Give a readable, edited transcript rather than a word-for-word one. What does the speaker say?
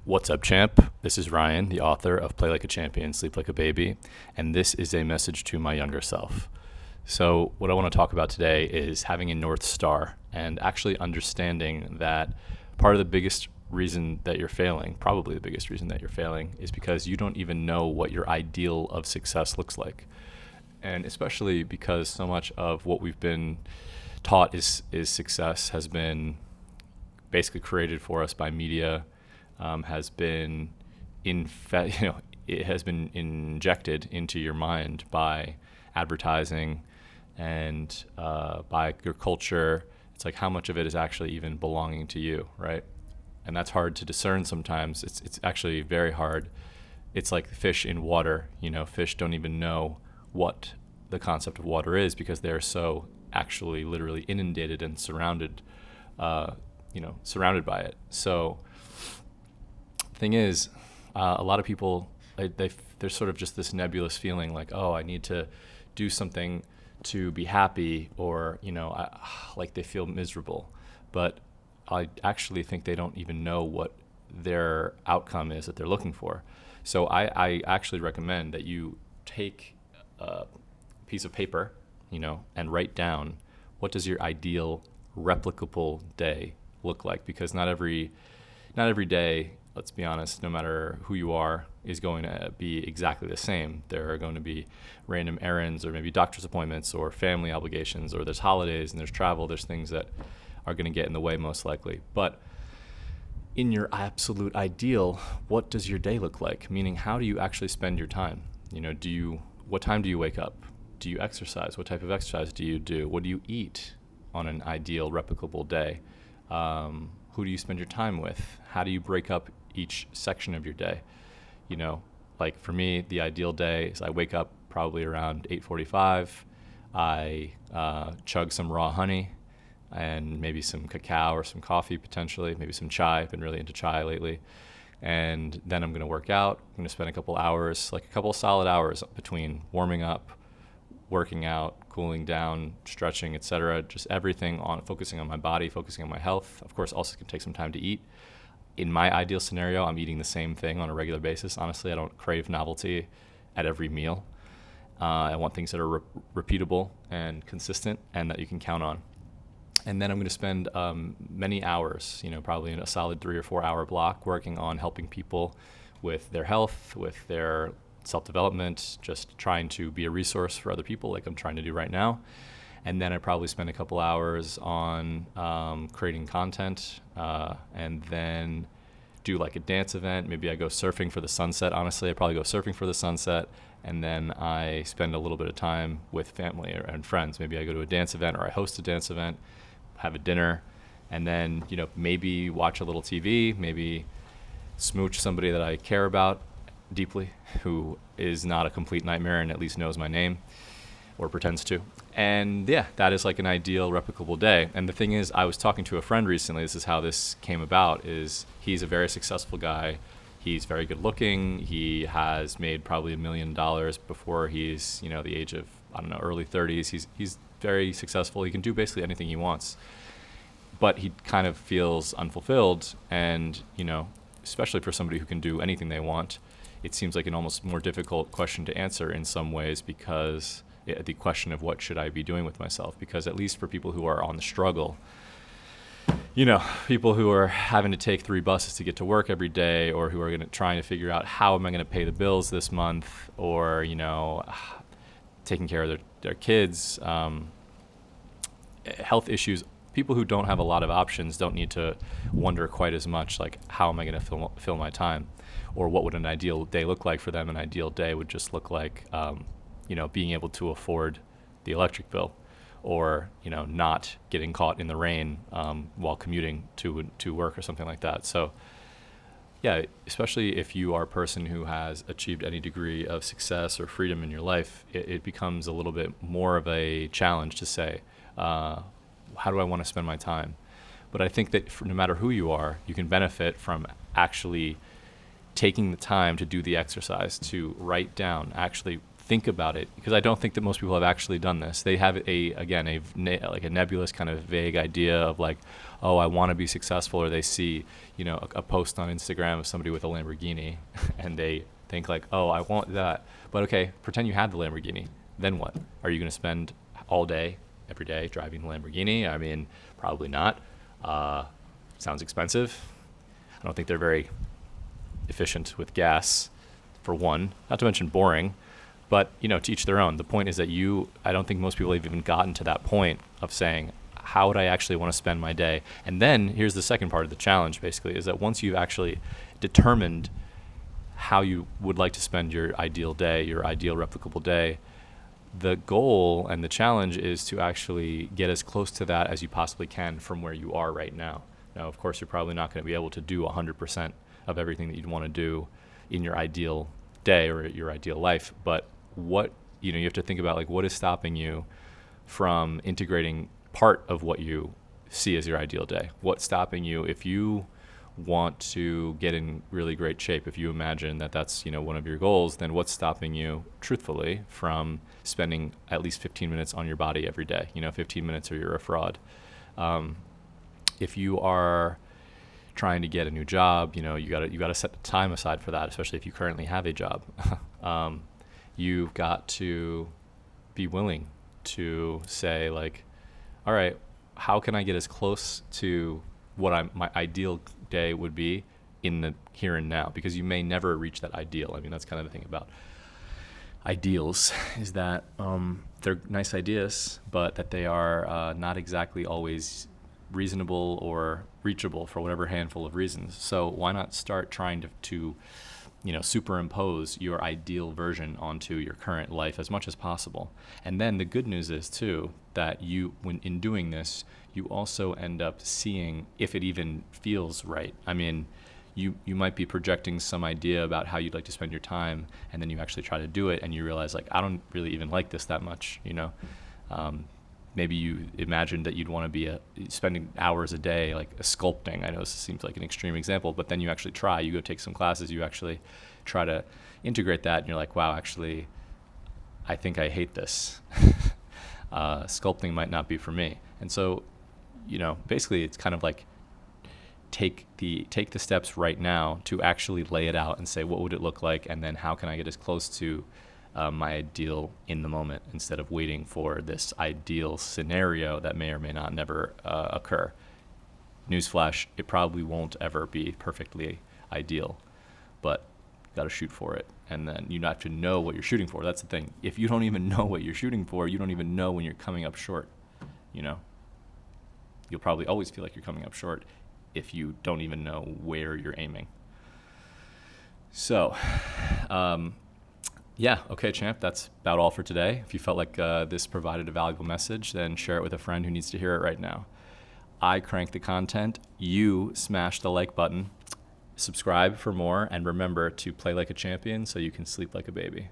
What's up, champ? This is Ryan, the author of Play Like a Champion, Sleep Like a Baby, and this is a message to my younger self. So what I want to talk about today is having a North Star and actually understanding that part of the biggest reason that you're failing, probably the biggest reason that you're failing, is because you don't even know what your ideal of success looks like. And especially because so much of what we've been taught is success has been basically created for us by media, has been it has been injected into your mind by advertising and by your culture. It's like how much of it is actually even belonging to you, right? And that's hard to discern sometimes. It's actually very hard. It's like fish in water. Fish don't even know what the concept of water is because they're so actually literally inundated and surrounded by it. So thing is, a lot of people, there's sort of just this nebulous feeling like, oh, I need to do something to be happy, or like they feel miserable. But I actually think they don't even know what their outcome is that they're looking for. So I actually recommend that you take a piece of paper, and write down what does your ideal replicable day look like, because not every day, let's be honest, no matter who you are, is going to be exactly the same. There are going to be random errands or maybe doctor's appointments or family obligations, or there's holidays and there's travel. There's things that are going to get in the way most likely. But in your absolute ideal, what does your day look like? Meaning, how do you actually spend your time? What time do you wake up? Do you exercise? What type of exercise do you do? What do you eat on an ideal replicable day? Who do you spend your time with? How do you break up each section of your day? Like for me, the ideal day is I wake up probably around 8:45. I chug some raw honey and maybe some cacao or some coffee potentially, maybe some chai. I've been really into chai lately. And then I'm going to work out. I'm going to spend a couple solid hours between warming up, working out, cooling down, stretching, etc. Just everything on focusing on my body, focusing on my health. Of course, also can take some time to eat. In my ideal scenario, I'm eating the same thing on a regular basis. Honestly, I don't crave novelty at every meal. I want things that are repeatable and consistent and that you can count on. And then I'm going to spend many hours, probably in a solid 3 or 4 hour block, working on helping people with their health, with their self-development, just trying to be a resource for other people like I'm trying to do right now. And then I probably spend a couple hours on creating content, and then do like a dance event. Maybe I go surfing for the sunset. Honestly, I probably go surfing for the sunset, and then I spend a little bit of time with family and friends. Maybe I go to a dance event, or I host a dance event, have a dinner, and then maybe watch a little TV, maybe smooch somebody that I care about deeply, who is not a complete nightmare and at least knows my name or pretends to. And yeah, that is like an ideal replicable day. And the thing is, I was talking to a friend recently. This is how this came about. Is he's a very successful guy. He's very good looking. He has made probably $1 million before he's the age of early 30s. He's very successful. He can do basically anything he wants, but he kind of feels unfulfilled. And especially for somebody who can do anything they want, it seems like an almost more difficult question to answer in some ways, because the question of what should I be doing with myself, because at least for people who are on the struggle, people who are having to take 3 buses to get to work every day, or who are trying to figure out how am I going to pay the bills this month, or taking care of their kids, health issues. People who don't have a lot of options don't need to wonder quite as much like, how am I going to fill my time, or what would an ideal day look like for them. An ideal day would just look like being able to afford the electric bill, or not getting caught in the rain while commuting to work or something like that. So yeah, especially if you are a person who has achieved any degree of success or freedom in your life, it becomes a little bit more of a challenge to say, how do I want to spend my time? But I think that no matter who you are, you can benefit from actually taking the time to do the exercise, to write down, actually think about it, because I don't think that most people have actually done this. They have like a nebulous kind of vague idea of like, oh, I want to be successful, or they see, a post on Instagram of somebody with a Lamborghini and they think like, oh, I want that. But okay, pretend you had the Lamborghini. Then what? Are you going to spend all day, every day driving the Lamborghini? I mean, probably not. Sounds expensive. I don't think they're very efficient with gas, for one, not to mention boring. But, to each their own. The point is that I don't think most people have even gotten to that point of saying, how would I actually want to spend my day? And then here's the second part of the challenge, basically, is that once you've actually determined how you would like to spend your ideal day, your ideal replicable day, the goal and the challenge is to actually get as close to that as you possibly can from where you are right now. Now, of course, you're probably not going to be able to do 100% of everything that you'd want to do in your ideal day or your ideal life, but what you have to think about, like, what is stopping you from integrating part of what you see as your ideal day? What's stopping you if you want to get in really great shape? If you imagine that that's one of your goals, then what's stopping you, truthfully, from spending at least 15 minutes on your body every day? 15 minutes or you're a fraud. If you are trying to get a new job, you got to set the time aside for that, especially if you currently have a job. You've got to be willing to say, like, all right, how can I get as close to what my ideal day would be in the here and now? Because you may never reach that ideal. I mean, that's kind of the thing about ideals, is that they're nice ideas, but that they are not exactly always reasonable or reachable for whatever handful of reasons. So why not start trying to superimpose your ideal version onto your current life as much as possible? And then the good news is too that when in doing this, you also end up seeing if it even feels right. I mean, you might be projecting some idea about how you'd like to spend your time, and then you actually try to do it and you realize, like, I don't really even like this that much. Maybe you imagined that you'd want to be spending hours a day, like sculpting. I know this seems like an extreme example, but then you actually try. You go take some classes. You actually try to integrate that, and you're like, wow, actually, I think I hate this. Sculpting might not be for me. And so, basically, it's kind of like take the steps right now to actually lay it out and say, what would it look like, and then how can I get as close to my ideal in the moment, instead of waiting for this ideal scenario that may or may not never occur. Newsflash, it probably won't ever be perfectly ideal, but you got to shoot for it. And then you have to know what you're shooting for. That's the thing. If you don't even know what you're shooting for, you don't even know when you're coming up short. You'll probably always feel like you're coming up short if you don't even know where you're aiming. So, yeah, okay, champ, that's about all for today. If you felt like this provided a valuable message, then share it with a friend who needs to hear it right now. I crank the content. You smash the like button. Subscribe for more, and remember to play like a champion so you can sleep like a baby.